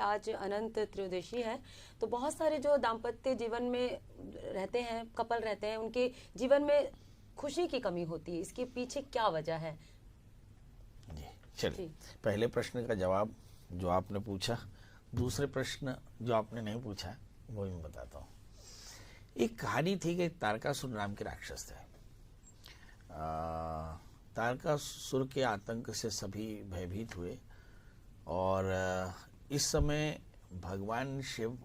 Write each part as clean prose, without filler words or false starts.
आज अनंत त्रयोदशी है, तो बहुत सारे जो दाम्पत्य जीवन में रहते हैं, कपल रहते हैं, उनके जीवन में खुशी की कमी होती है। इसके पीछे क्या वजह है? जी चलिए, पहले प्रश्न का जवाब जो आपने पूछा, दूसरे प्रश्न जो आपने नहीं पूछा वो मैं बताता हूँ। एक कहानी थी कि तारकासुर नाम के राक्षस थे। तारकासुर के आतंक से सभी भयभीत हुए और इस समय भगवान शिव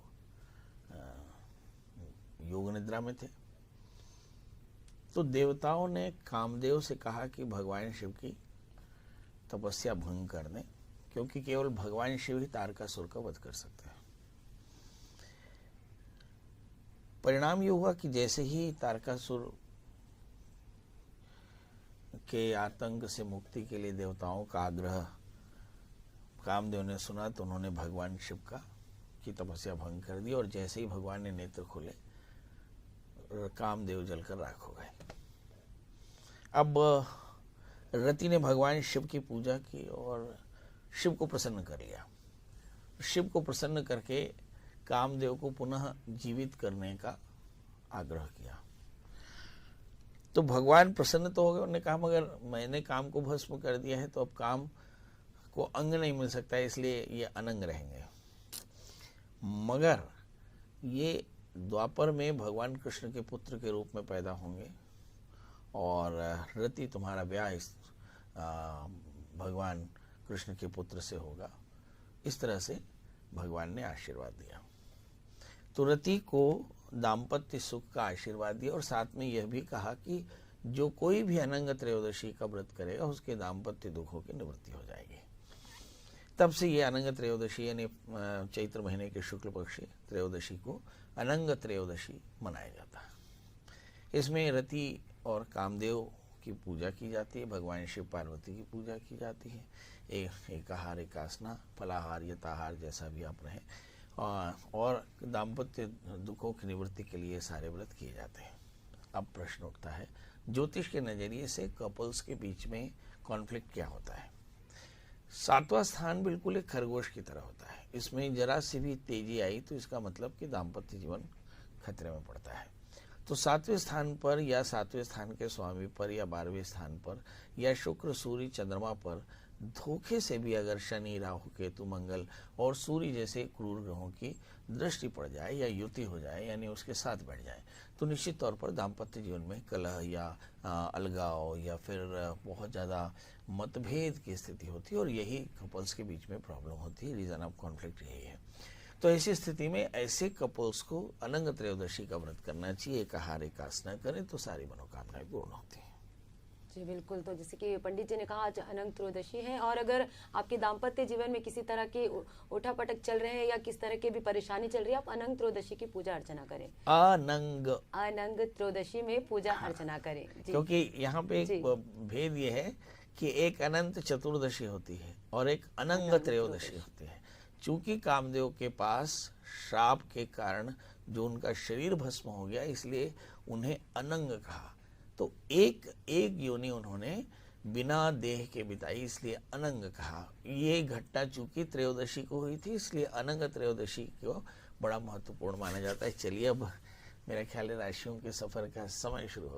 योग निद्रा में थे। तो देवताओं ने कामदेव से कहा कि भगवान शिव की तपस्या भंग कर दें, क्योंकि केवल भगवान शिव ही तारकासुर का वध कर सकते हैं। परिणाम ये हुआ कि जैसे ही तारकासुर के आतंक से मुक्ति के लिए देवताओं का आग्रह कामदेव ने सुना, तो उन्होंने भगवान शिव का की तपस्या भंग कर दी और जैसे ही भगवान ने नेत्र खोले, कामदेव जलकर राख हो गए। अब रति ने भगवान शिव की पूजा की और शिव को प्रसन्न कर लिया। शिव को प्रसन्न करके कामदेव को पुनः जीवित करने का आग्रह किया। तो भगवान प्रसन्न तो हो गए, उन्होंने कहा मगर मैंने काम को भस्म कर दिया है तो अब काम को अंग नहीं मिल सकता, इसलिए ये अनंग रहेंगे। मगर ये द्वापर में भगवान कृष्ण के पुत्र के रूप में पैदा होंगे और रति तुम्हारा ब्याह इस भगवान कृष्ण के पुत्र से होगा। इस तरह से भगवान ने आशीर्वाद दिया। तो रति को दाम्पत्य सुख का आशीर्वाद दिया और साथ में यह भी कहा कि जो कोई भी अनंग त्रयोदशी का व्रत करेगा उसके दाम्पत्य दुखों की निवृत्ति हो जाएगी। तब से ये अनंग त्रयोदशी यानी चैत्र महीने के शुक्ल पक्ष त्रयोदशी को अनंग त्रयोदशी मनाया जाता है। इसमें रति और कामदेव की पूजा की जाती है, भगवान शिव पार्वती की पूजा की जाती है। एकाहार एकासना, फलाहार यथाहार जैसा भी आप रहें, और दाम्पत्य दुखों की निवृत्ति के लिए सारे व्रत किए जाते हैं। अब प्रश्न उठता है, ज्योतिष के नजरिए से कपल्स के बीच में कॉन्फ्लिक्ट क्या होता है? सातवां स्थान बिल्कुल एक खरगोश की तरह होता है। इसमें जरा सी भी तेजी आई तो इसका मतलब कि दाम्पत्य जीवन खतरे में पड़ता है। तो सातवें स्थान पर या सातवें स्थान के स्वामी पर या 12वें स्थान पर या शुक्र सूर्य चंद्रमा पर धोखे से भी अगर शनि राहु केतु मंगल और सूर्य जैसे क्रूर ग्रहों की दृष्टि पड़ जाए या युति हो जाए यानी उसके साथ बैठ जाए, तो निश्चित तौर पर दाम्पत्य जीवन में कलह या अलगाव या फिर बहुत ज़्यादा मतभेद की स्थिति होती है और यही कपल्स के बीच में प्रॉब्लम होती है। रीज़न ऑफ कॉन्फ्लिक्ट यही है। तो ऐसी स्थिति में ऐसे कपल्स को अनंग त्रयोदशी का व्रत करना चाहिए। एकाहार एकासना करें तो सारी मनोकामनाएं पूर्ण होती हैं। जी बिल्कुल। तो जैसे कि पंडित जी ने कहा आज अनंत त्रयोदशी है और अगर आपके दाम्पत्य जीवन में किसी तरह की उठापटक चल रहे हैं या किस तरह की भी परेशानी चल रही है, आप अनंत त्रयोदशी की पूजा अर्चना करें। अनंग त्रयोदशी में पूजा अर्चना करें। क्योंकि यहाँ पे एक भेद ये है कि एक अनंत चतुर्दशी होती है और एक अनंग त्रयोदशी होती है। चूंकि कामदेव के पास श्राप के कारण जो उनका शरीर भस्म हो गया, इसलिए उन्हें अनंग कहा। तो एक योनि उन्होंने बिना देह के बिताई, इसलिए अनंग कहा। ये घटना चूंकि त्रयोदशी को हुई थी, इसलिए अनंग त्रयोदशी को बड़ा महत्वपूर्ण माना जाता है। चलिए अब मेरा ख्याल है राशियों के सफर का समय शुरू हो